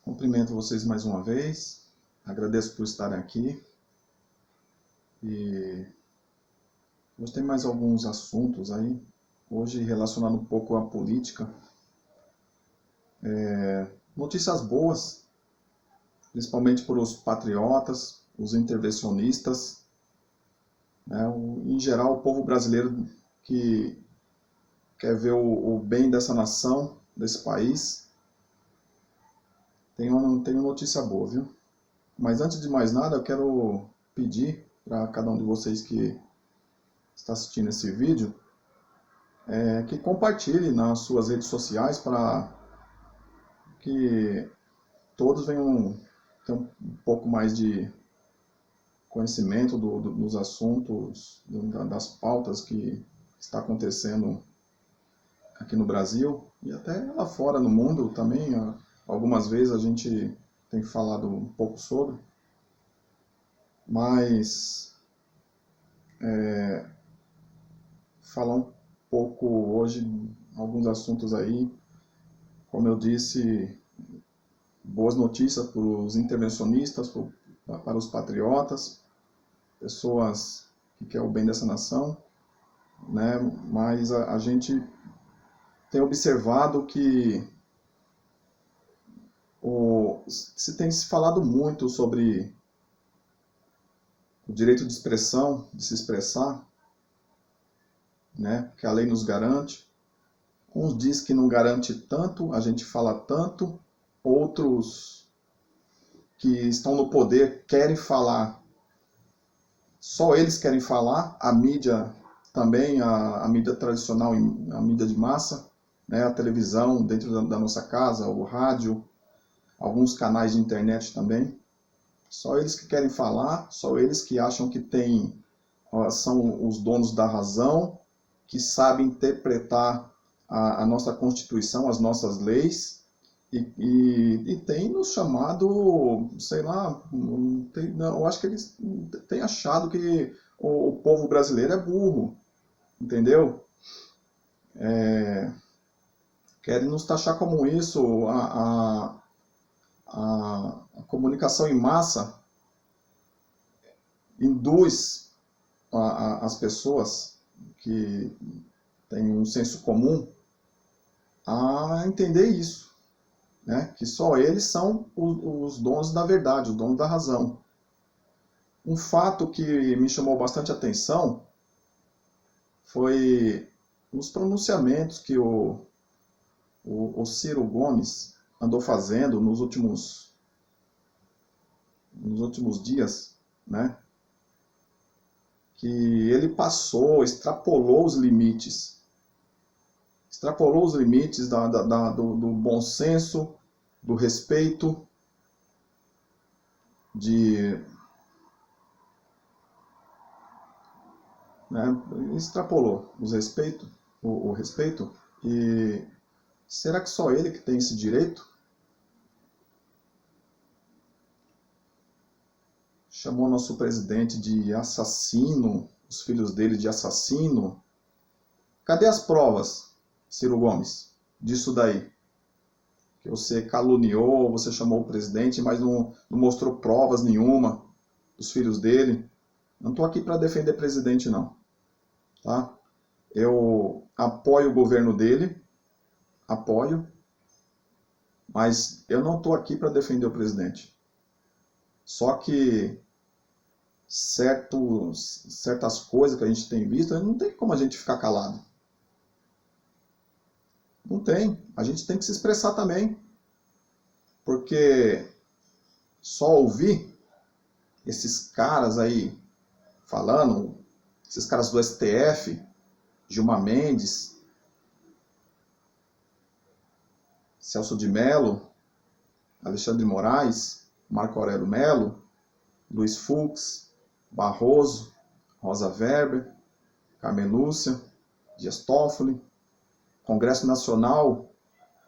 Cumprimento vocês mais uma vez, agradeço por estarem aqui e hoje tem mais alguns assuntos aí, hoje relacionado um pouco à política. Notícias boas, principalmente para os patriotas, os intervencionistas, né? Em geral o povo brasileiro que quer ver o bem dessa nação, desse país. Tem uma notícia boa, viu? Mas antes de mais nada, eu quero pedir para cada um de vocês que está assistindo esse vídeo, que compartilhe nas suas redes sociais para que todos venham ter um pouco mais de conhecimento dos assuntos, das pautas que está acontecendo aqui no Brasil e até lá fora no mundo também. Algumas vezes a gente tem falado um pouco sobre, mas falar um pouco hoje, alguns assuntos aí, como eu disse, boas notícias para os intervencionistas, para os patriotas, pessoas que querem o bem dessa nação, né? Mas a gente tem observado que se tem se falado muito sobre o direito de expressão, de se expressar, né? Que a lei nos garante. Uns diz que não garante tanto, a gente fala tanto, outros que estão no poder querem falar, só eles querem falar, a mídia também, a mídia tradicional, a mídia de massa, né? A televisão dentro da nossa casa, o rádio, alguns canais de internet também. Só eles que querem falar, só eles que acham que são os donos da razão, que sabem interpretar a nossa Constituição, as nossas leis, e tem nos chamado, sei lá, eu acho que eles têm achado que o povo brasileiro é burro, entendeu? Querem nos taxar como isso. A comunicação em massa induz as pessoas que têm um senso comum a entender isso, né? Que só eles são os donos da verdade, os donos da razão. Um fato que me chamou bastante atenção foi os pronunciamentos que o Ciro Gomes andou fazendo nos últimos dias, né? Que ele extrapolou os limites do bom senso, do respeito, né? Extrapolou o respeito. E será que só ele que tem esse direito? Chamou nosso presidente de assassino, os filhos dele de assassino. Cadê as provas, Ciro Gomes, disso daí? Que você caluniou, você chamou o presidente, mas não mostrou provas nenhuma dos filhos dele. Não estou aqui para defender presidente, não. Tá? Eu apoio o governo dele, apoio, mas eu não estou aqui para defender o presidente. Só que certas coisas que a gente tem visto, não tem como a gente ficar calado. Não tem. A gente tem que se expressar também. Porque só ouvir esses caras aí falando, esses caras do STF, Gilmar Mendes, Celso de Mello, Alexandre de Moraes, Marco Aurélio Mello, Luiz Fux, Barroso, Rosa Weber, Carmen Lúcia, Dias Toffoli, Congresso Nacional,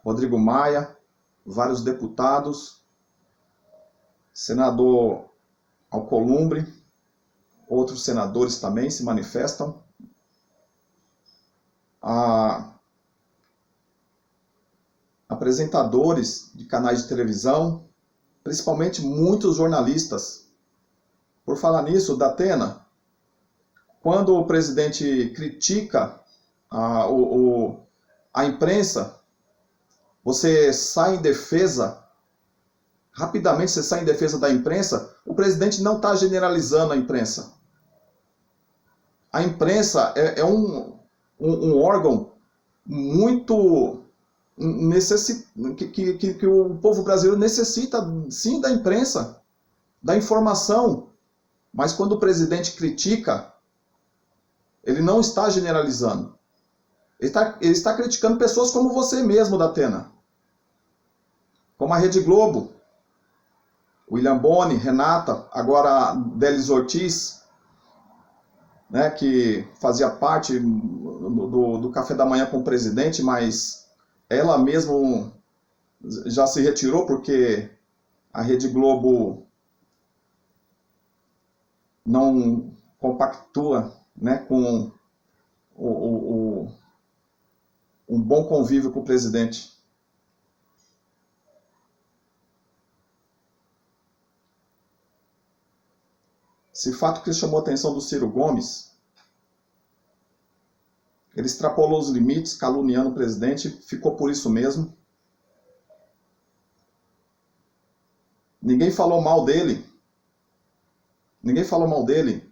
Rodrigo Maia, vários deputados, senador Alcolumbre, outros senadores também se manifestam. Apresentadores de canais de televisão, principalmente muitos jornalistas. Por falar nisso, Datena, quando o presidente critica a imprensa, você sai em defesa, rapidamente você sai em defesa da imprensa, o presidente não está generalizando a imprensa. A imprensa é um órgão muito que o povo brasileiro necessita sim da imprensa, da informação, mas quando o presidente critica, ele não está generalizando. Ele está criticando pessoas como você mesmo, Datena, como a Rede Globo, William Bonner, Renata, agora Délis Ortiz, né, que fazia parte do café da manhã com o presidente, mas ela mesmo já se retirou porque a Rede Globo não compactua, né, com um bom convívio com o presidente. Esse fato que chamou a atenção do Ciro Gomes, ele extrapolou os limites, caluniando o presidente, ficou por isso mesmo. Ninguém falou mal dele. Ninguém falou mal dele.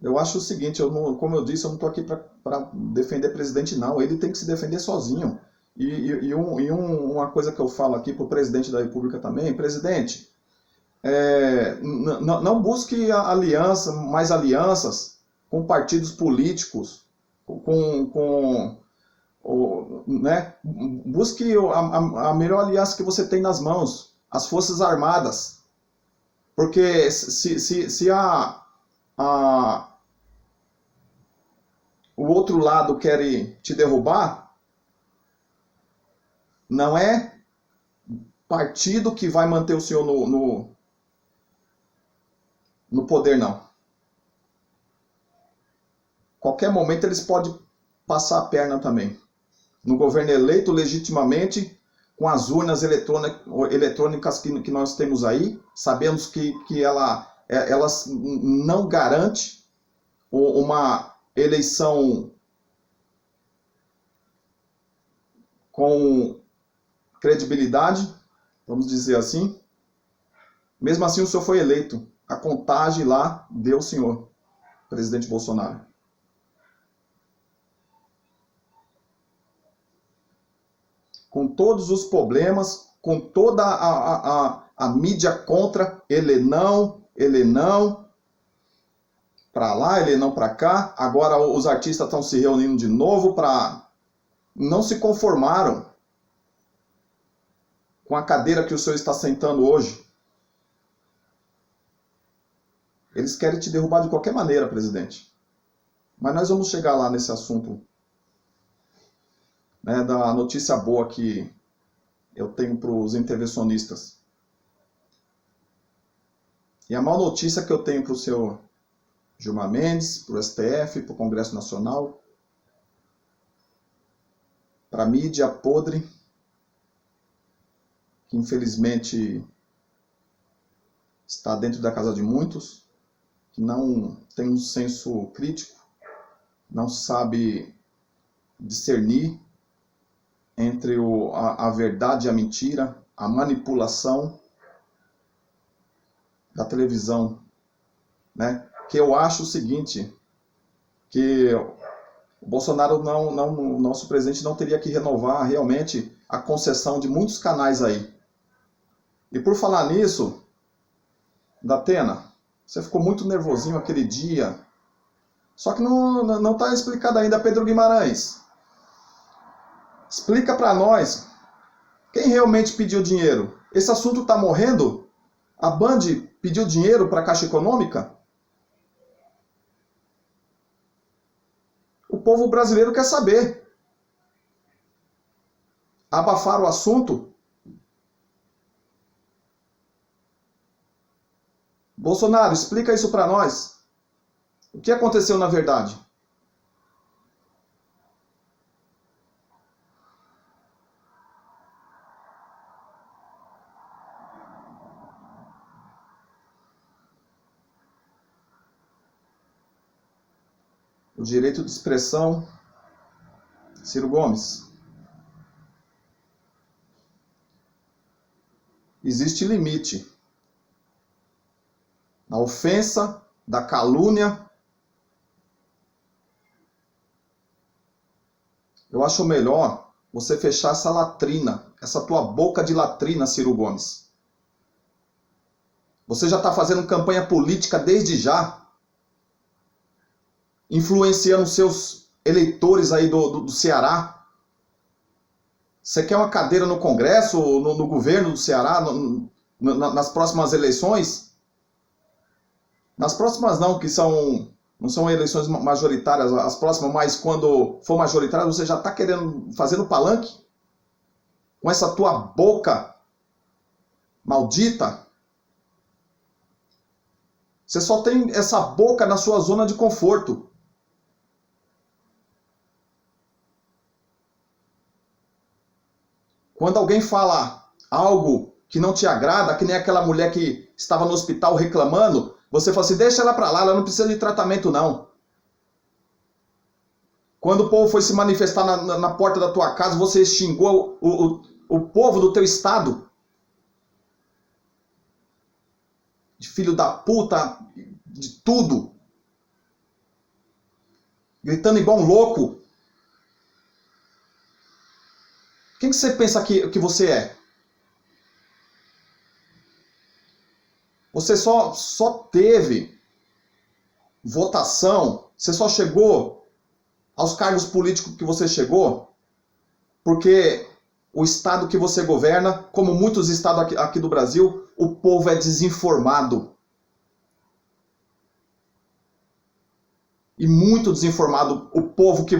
Eu acho o seguinte, como eu disse, eu não estou aqui para defender presidente, não. Ele tem que se defender sozinho. Uma coisa que eu falo aqui para o presidente da República também, presidente, não busque mais alianças com partidos políticos, né? Busque a melhor aliança que você tem nas mãos, as Forças Armadas. Porque se o outro lado quer te derrubar, não é partido que vai manter o senhor no poder, não. Qualquer momento eles podem passar a perna também. No governo eleito legitimamente, com as urnas eletrônicas que nós temos aí, sabemos que elas não garantem uma eleição com credibilidade, vamos dizer assim. Mesmo assim, o senhor foi eleito. A contagem lá deu o senhor, presidente Bolsonaro. Com todos os problemas, com toda a mídia contra, ele não, para lá, ele não para cá. Agora os artistas estão se reunindo de novo para... Não se conformaram com a cadeira que o senhor está sentando hoje. Eles querem te derrubar de qualquer maneira, presidente. Mas nós vamos chegar lá nesse assunto, né, da notícia boa que eu tenho para os intervencionistas. E a má notícia que eu tenho para o senhor Gilmar Mendes, para o STF, para o Congresso Nacional, para a mídia podre, que infelizmente está dentro da casa de muitos, que não tem um senso crítico, não sabe discernir entre a verdade e a mentira, a manipulação da televisão, né? Que eu acho o seguinte, que o Bolsonaro, o nosso presidente, não teria que renovar realmente a concessão de muitos canais aí. E por falar nisso, Datena, você ficou muito nervosinho aquele dia, só que não está explicado ainda, Pedro Guimarães. Explica para nós, quem realmente pediu dinheiro? Esse assunto está morrendo? A Band pediu dinheiro para a Caixa Econômica? O povo brasileiro quer saber. Abafaram o assunto? Bolsonaro, explica isso para nós. O que aconteceu na verdade? O direito de expressão, Ciro Gomes. Existe limite na ofensa, da calúnia. Eu acho melhor você fechar essa latrina, essa tua boca de latrina, Ciro Gomes. Você já está fazendo campanha política desde já, influenciando seus eleitores aí do Ceará. Você quer uma cadeira no Congresso, no governo do Ceará, nas próximas eleições? Nas próximas não, que não são eleições majoritárias, as próximas, mas quando for majoritária, você já está querendo, fazendo palanque? Com essa tua boca maldita? Você só tem essa boca na sua zona de conforto. Quando alguém fala algo que não te agrada, que nem aquela mulher que estava no hospital reclamando, você fala assim, deixa ela pra lá, ela não precisa de tratamento não. Quando o povo foi se manifestar na porta da tua casa, você xingou o povo do teu estado. De filho da puta, de tudo. Gritando igual um louco. Quem que você pensa que você é? Você só teve votação, você só chegou aos cargos políticos que você chegou, porque o estado que você governa, como muitos estados aqui do Brasil, o povo é desinformado. E muito desinformado. O povo que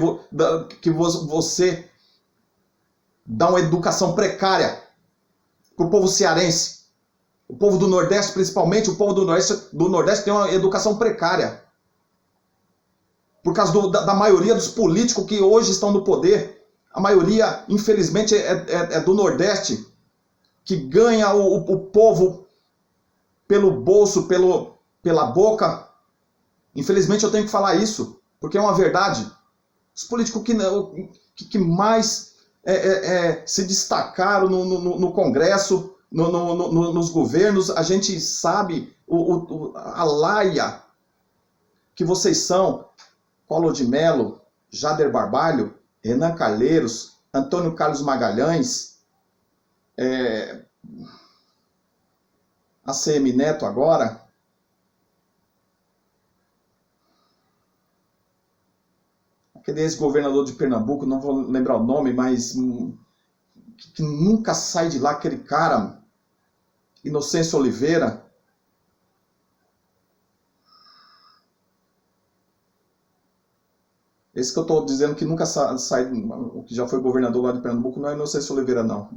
você dá uma educação precária para o povo cearense. O povo do Nordeste, principalmente, o povo do Nordeste tem uma educação precária. Por causa da maioria dos políticos que hoje estão no poder. A maioria, infelizmente, é do Nordeste, que ganha o povo pelo bolso, pela boca. Infelizmente eu tenho que falar isso, porque é uma verdade. Os políticos que mais se destacaram no Congresso, nos governos, a gente sabe a laia que vocês são. Collor de Mello, Jader Barbalho, Renan Calheiros, Antônio Carlos Magalhães, ACM Neto agora. Aquele ex-governador de Pernambuco, não vou lembrar o nome, mas que nunca sai de lá, aquele cara, Inocêncio Oliveira. Esse que eu estou dizendo que nunca sai, que já foi governador lá de Pernambuco, não é Inocêncio Oliveira, não.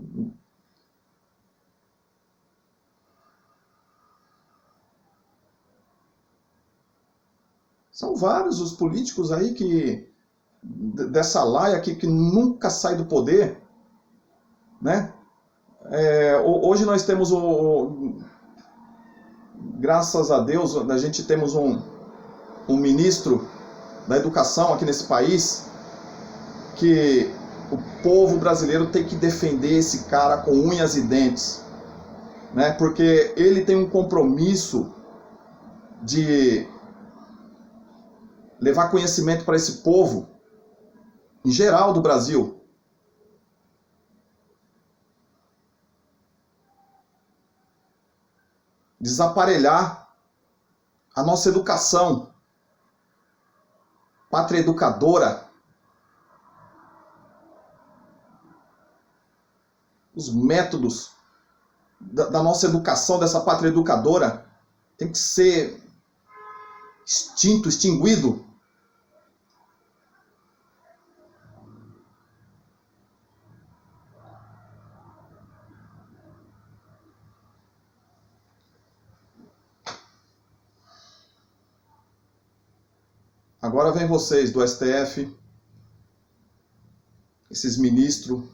São vários os políticos aí dessa laia que nunca sai do poder, né? Hoje nós temos graças a Deus, a gente temos um ministro da educação aqui nesse país, que o povo brasileiro tem que defender esse cara com unhas e dentes, né? Porque ele tem um compromisso de levar conhecimento para esse povo, em geral do Brasil. Desaparelhar a nossa educação. Pátria educadora. Os métodos da nossa educação, dessa pátria educadora, tem que ser extinguido. Agora vem vocês do STF, esses ministros,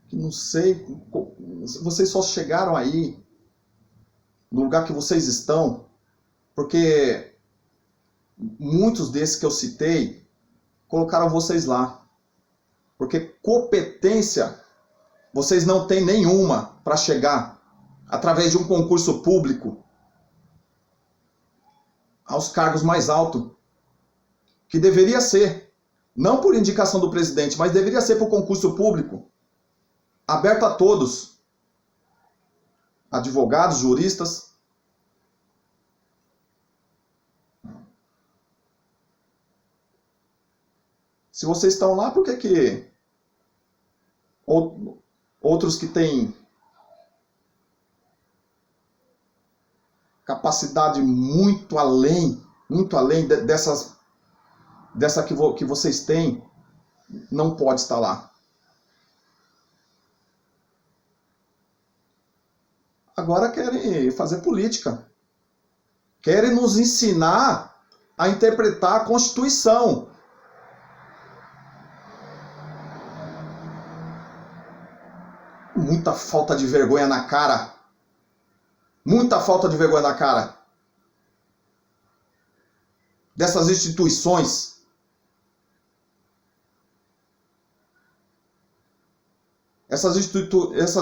que não sei, vocês só chegaram aí, no lugar que vocês estão, porque muitos desses que eu citei colocaram vocês lá. Porque competência vocês não têm nenhuma para chegar através de um concurso público aos cargos mais altos, que deveria ser, não por indicação do presidente, mas deveria ser por concurso público, aberto a todos, advogados, juristas. Se vocês estão lá, por que outros que têm capacidade muito além dessa que vocês têm, não pode estar lá? Agora querem fazer política. Querem nos ensinar a interpretar a Constituição. Muita falta de vergonha na cara. Muita falta de vergonha na cara. Dessas instituições. Essas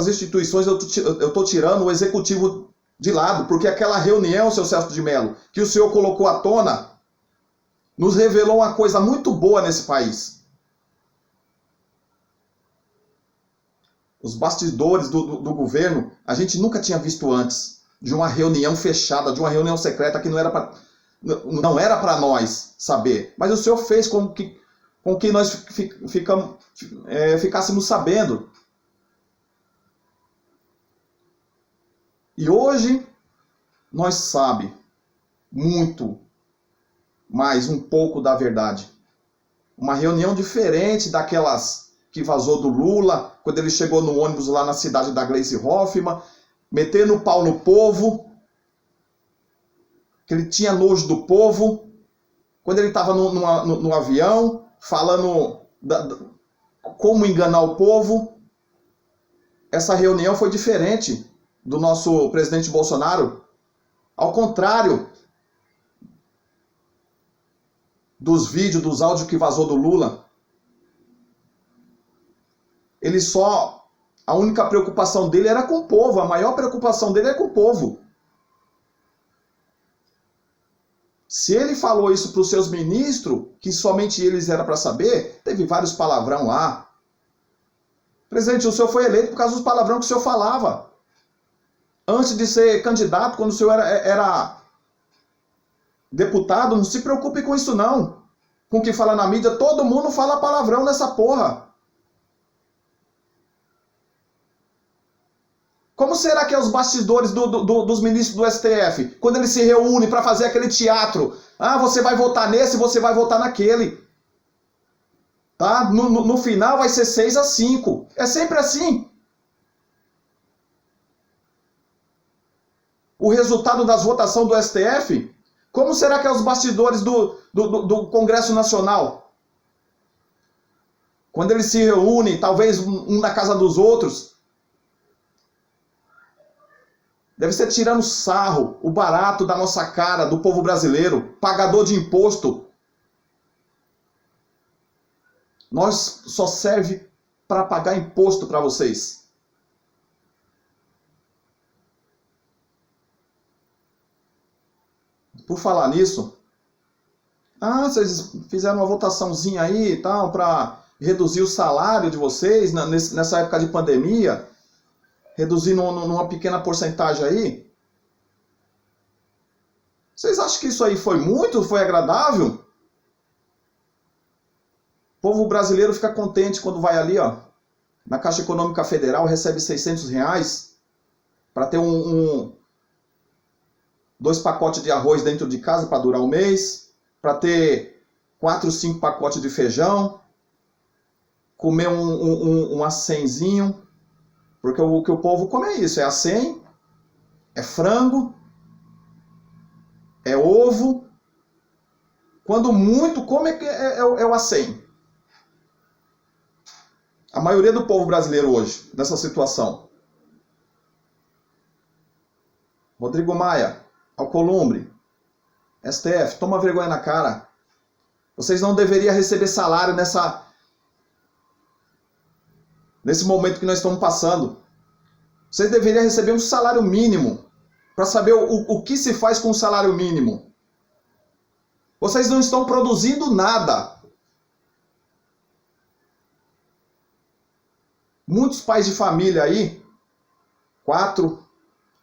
instituições eu estou tirando o executivo de lado, porque aquela reunião, seu Celso de Mello, que o senhor colocou à tona, nos revelou uma coisa muito boa nesse país. Os bastidores do governo, a gente nunca tinha visto antes, de uma reunião fechada, de uma reunião secreta que não era para nós saber. Mas o senhor fez com que nós ficássemos sabendo. E hoje nós sabemos muito mais um pouco da verdade. Uma reunião diferente daquelas que vazou do Lula, quando ele chegou no ônibus lá na cidade da Gleisi Hoffmann, metendo o pau no povo, que ele tinha nojo do povo, quando ele estava no avião, falando como enganar o povo. Essa reunião foi diferente do nosso presidente Bolsonaro. Ao contrário dos vídeos, dos áudios que vazou do Lula. A única preocupação dele era com o povo. A maior preocupação dele é com o povo. Se ele falou isso para os seus ministros, que somente eles eram para saber, teve vários palavrão lá. Presidente, o senhor foi eleito por causa dos palavrão que o senhor falava. Antes de ser candidato, quando o senhor era deputado, não se preocupe com isso não. Com o que fala na mídia, todo mundo fala palavrão nessa porra. Como será que é os bastidores dos ministros do STF? Quando eles se reúnem para fazer aquele teatro. Ah, você vai votar nesse, você vai votar naquele. Tá? No final vai ser 6-5. É sempre assim. O resultado das votações do STF? Como será que é os bastidores do Congresso Nacional? Quando eles se reúnem, talvez um na casa dos outros. Deve ser tirando sarro, o barato da nossa cara, do povo brasileiro, pagador de imposto. Nós só serve para pagar imposto para vocês. Por falar nisso, vocês fizeram uma votaçãozinha aí e tal, para reduzir o salário de vocês nessa época de pandemia. Reduzindo numa pequena porcentagem aí. Vocês acham que isso aí foi muito? Foi agradável? O povo brasileiro fica contente quando vai ali, ó, na Caixa Econômica Federal, recebe R$600 para ter 2 pacotes de arroz dentro de casa para durar um mês, para ter 4, 5 pacotes de feijão, comer um acenzinho. Porque o que o povo come é isso, é acém, é frango, é ovo. Quando muito come é o acém. A maioria do povo brasileiro hoje, nessa situação. Rodrigo Maia, Alcolumbre, STF, toma vergonha na cara. Vocês não deveriam receber salário nesse momento que nós estamos passando. Vocês deveriam receber um salário mínimo para saber o que se faz com o salário mínimo. Vocês não estão produzindo nada. Muitos pais de família aí,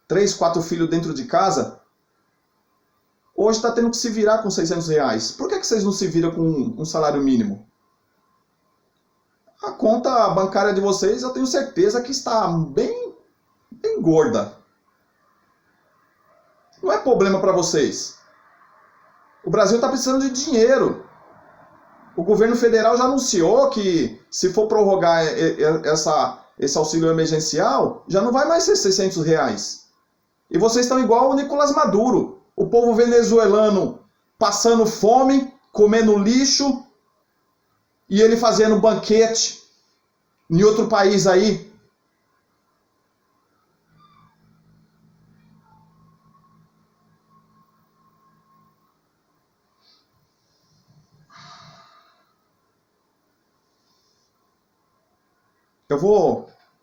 3, 4 filhos dentro de casa, hoje está tendo que se virar com R$600. Por que vocês não se viram com um salário mínimo? A conta bancária de vocês, eu tenho certeza que está bem gorda. Não é problema para vocês. O Brasil está precisando de dinheiro. O governo federal já anunciou que se for prorrogar esse auxílio emergencial, já não vai mais ser R$600. E vocês estão igual o Nicolás Maduro. O povo venezuelano passando fome, comendo lixo, e ele fazendo banquete em outro país aí.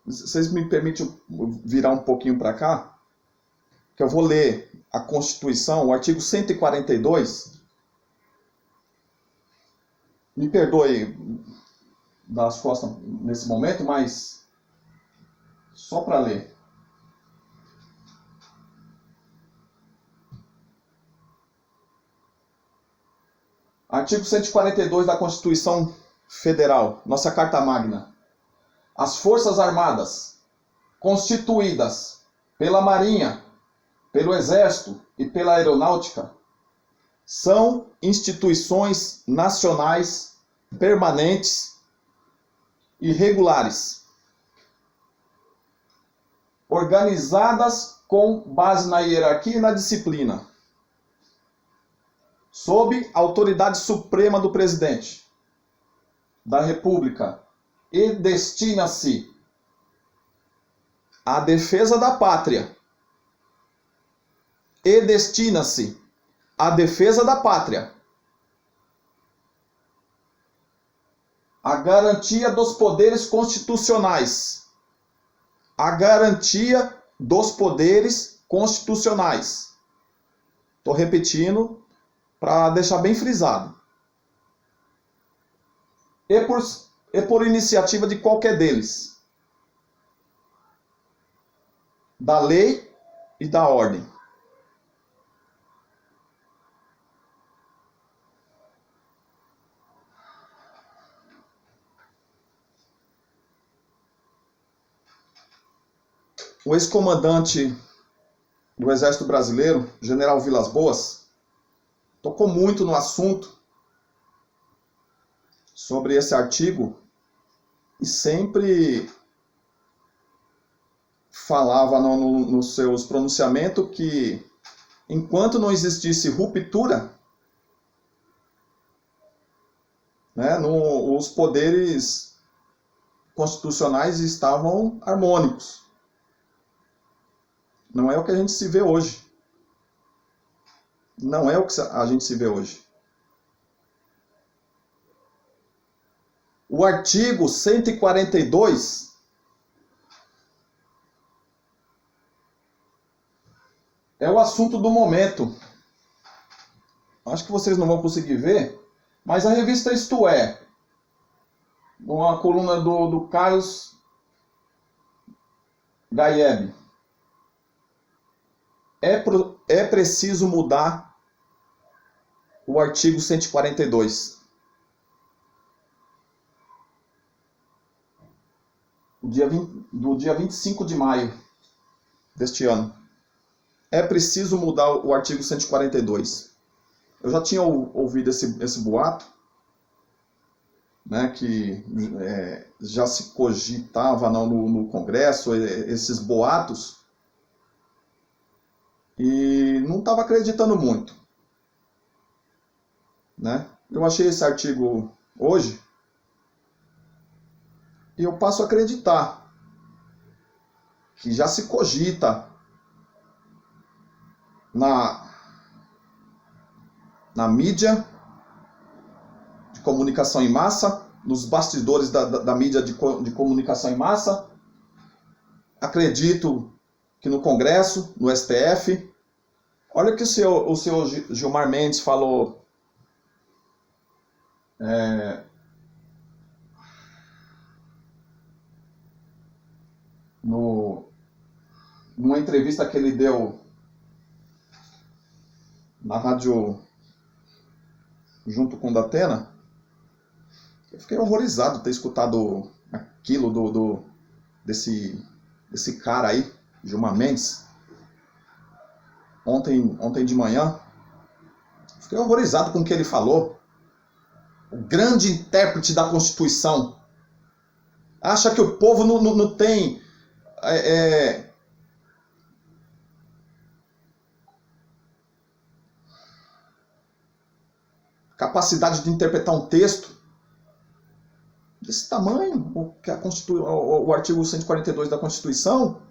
Vocês me permitem virar um pouquinho para cá? Que eu vou ler a Constituição, o artigo 142. Me perdoe dar as costas nesse momento, mas só para ler. Artigo 142 da Constituição Federal, nossa Carta Magna. As Forças Armadas, constituídas pela Marinha, pelo Exército e pela Aeronáutica, são instituições nacionais permanentes e regulares, organizadas com base na hierarquia e na disciplina, sob a autoridade suprema do Presidente da República, e destina-se à defesa da pátria. E destina-se à defesa da pátria, a garantia dos poderes constitucionais. A garantia dos poderes constitucionais. Estou repetindo para deixar bem frisado. E por iniciativa de qualquer deles. Da lei e da ordem. O ex-comandante do Exército Brasileiro, General Vilas Boas, tocou muito no assunto sobre esse artigo e sempre falava nos seus pronunciamentos que enquanto não existisse ruptura, né, os poderes constitucionais estavam harmônicos. Não é o que a gente se vê hoje. Não é o que a gente se vê hoje. O artigo 142 é o assunto do momento. Acho que vocês não vão conseguir ver, mas a revista Isto É, uma coluna do Carlos Gaieb. É preciso mudar o artigo 142. Do dia 25 de maio deste ano. É preciso mudar o artigo 142. Eu já tinha ouvido esse boato, né, que já se cogitava no Congresso, esses boatos, e não estava acreditando muito. Né? Eu achei esse artigo hoje e eu passo a acreditar que já se cogita na mídia de comunicação em massa, nos bastidores da mídia de comunicação em massa. Acredito que no Congresso, no STF. Olha o que o senhor Gilmar Mendes falou numa entrevista que ele deu na rádio junto com o Datena. Eu fiquei horrorizado de ter escutado aquilo desse cara aí, Gilmar Mendes, ontem de manhã. Fiquei horrorizado com o que ele falou. O grande intérprete da Constituição. Acha que o povo não tem capacidade de interpretar um texto desse tamanho, o artigo 142 da Constituição.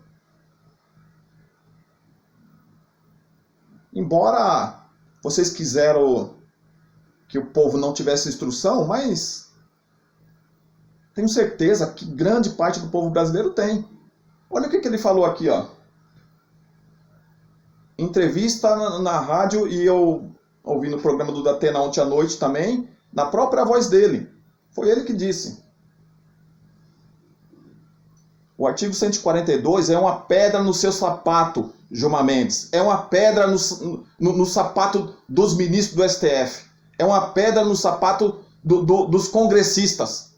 Embora vocês quiseram que o povo não tivesse instrução, mas tenho certeza que grande parte do povo brasileiro tem. Olha o que ele falou aqui, ó. Entrevista na rádio, e eu ouvi no programa do Datena ontem à noite também, na própria voz dele. Foi ele que disse. O artigo 142 é uma pedra no seu sapato, Gilmar Mendes. É uma pedra no sapato dos ministros do STF. É uma pedra no sapato dos congressistas.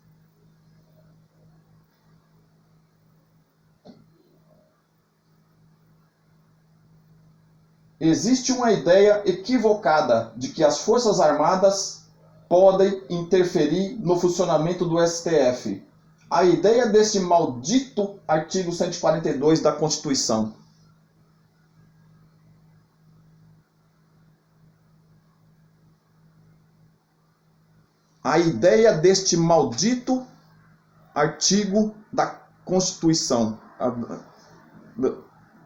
Existe uma ideia equivocada de que as Forças Armadas podem interferir no funcionamento do STF. A ideia desse maldito artigo 142 da Constituição. A ideia deste maldito artigo da Constituição.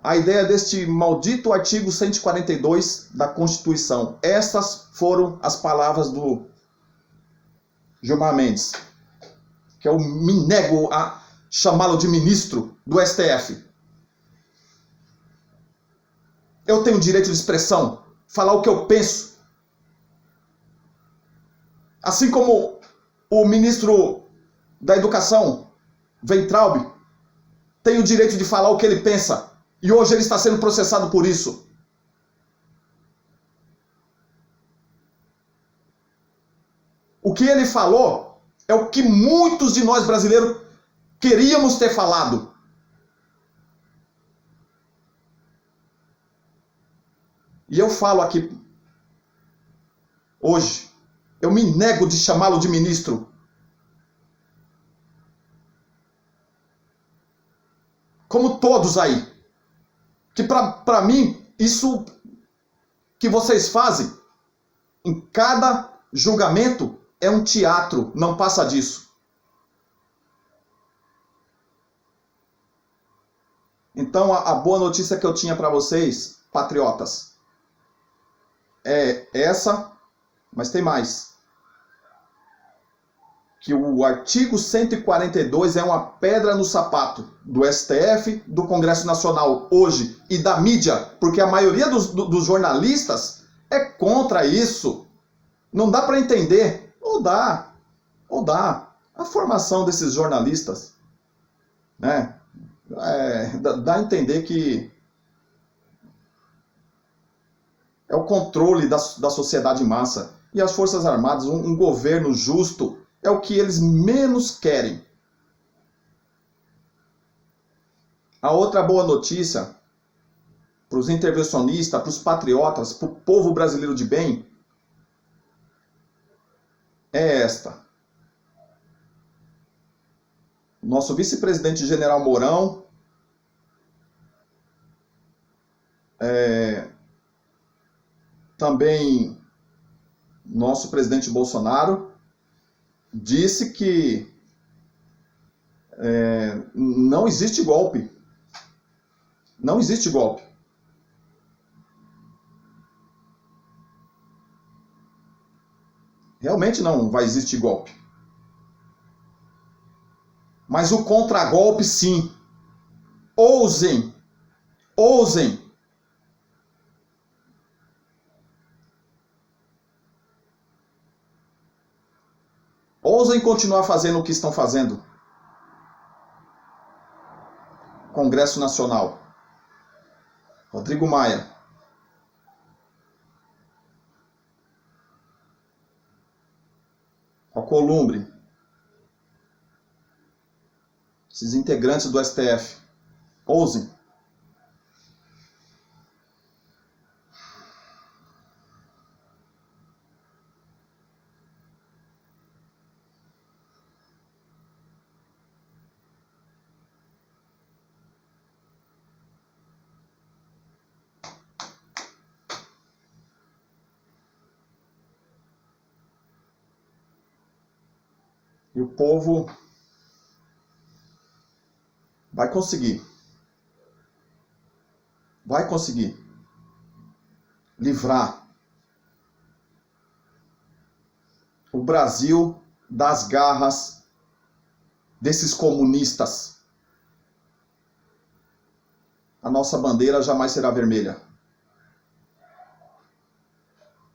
A ideia deste maldito artigo 142 da Constituição. Essas foram as palavras do Gilmar Mendes, que eu me nego a chamá-lo de ministro do STF. Eu tenho direito de expressão, falar o que eu penso. Assim como o ministro da Educação, Weintraub, tem o direito de falar o que ele pensa. E hoje ele está sendo processado por isso. O que ele falou é o que muitos de nós brasileiros queríamos ter falado. E eu falo aqui hoje, eu me nego de chamá-lo de ministro. Como todos aí. Que para mim, isso que vocês fazem em cada julgamento é um teatro, não passa disso. Então, a boa notícia que eu tinha para vocês, patriotas, é essa, mas tem mais. Que o artigo 142 é uma pedra no sapato do STF, do Congresso Nacional hoje e da mídia, porque a maioria dos jornalistas é contra isso. Não dá para entender. Ou dá. A formação desses jornalistas, né? Dá a entender que é o controle da sociedade em massa. E as Forças Armadas, um governo justo, é o que eles menos querem. A outra boa notícia para os intervencionistas, para os patriotas, para o povo brasileiro de bem, é esta. Nosso vice-presidente General Mourão também nosso presidente Bolsonaro disse que não existe golpe. Não existe golpe. Realmente não vai existir golpe. Mas o contragolpe, sim. Ousem. Ousem. Ousem continuar fazendo o que estão fazendo. Congresso Nacional. Rodrigo Maia. Alcolumbre. Esses integrantes do STF. Ousem. E o povo vai conseguir. Vai conseguir livrar o Brasil das garras desses comunistas. A nossa bandeira jamais será vermelha.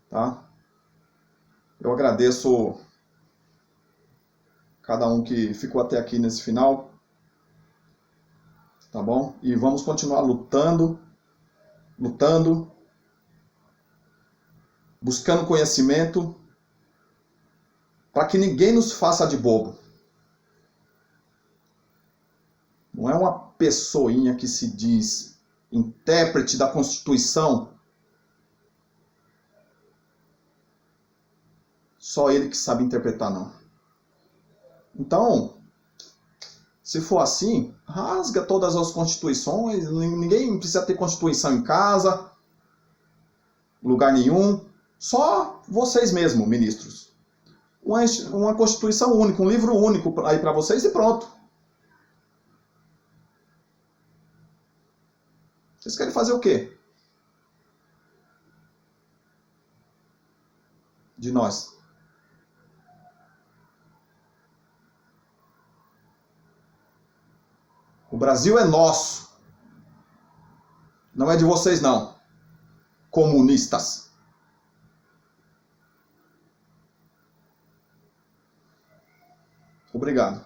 Tá? Eu agradeço cada um que ficou até aqui nesse final. Tá bom? E vamos continuar lutando, buscando conhecimento, para que ninguém nos faça de bobo. Não é uma pessoinha que se diz intérprete da Constituição. Só ele que sabe interpretar, não. Então, se for assim, rasga todas as constituições, ninguém precisa ter constituição em casa, lugar nenhum, só vocês mesmos, ministros. Uma constituição única, um livro único aí para vocês e pronto. Vocês querem fazer o quê? De nós. O Brasil é nosso. Não é de vocês, não. Comunistas. Obrigado.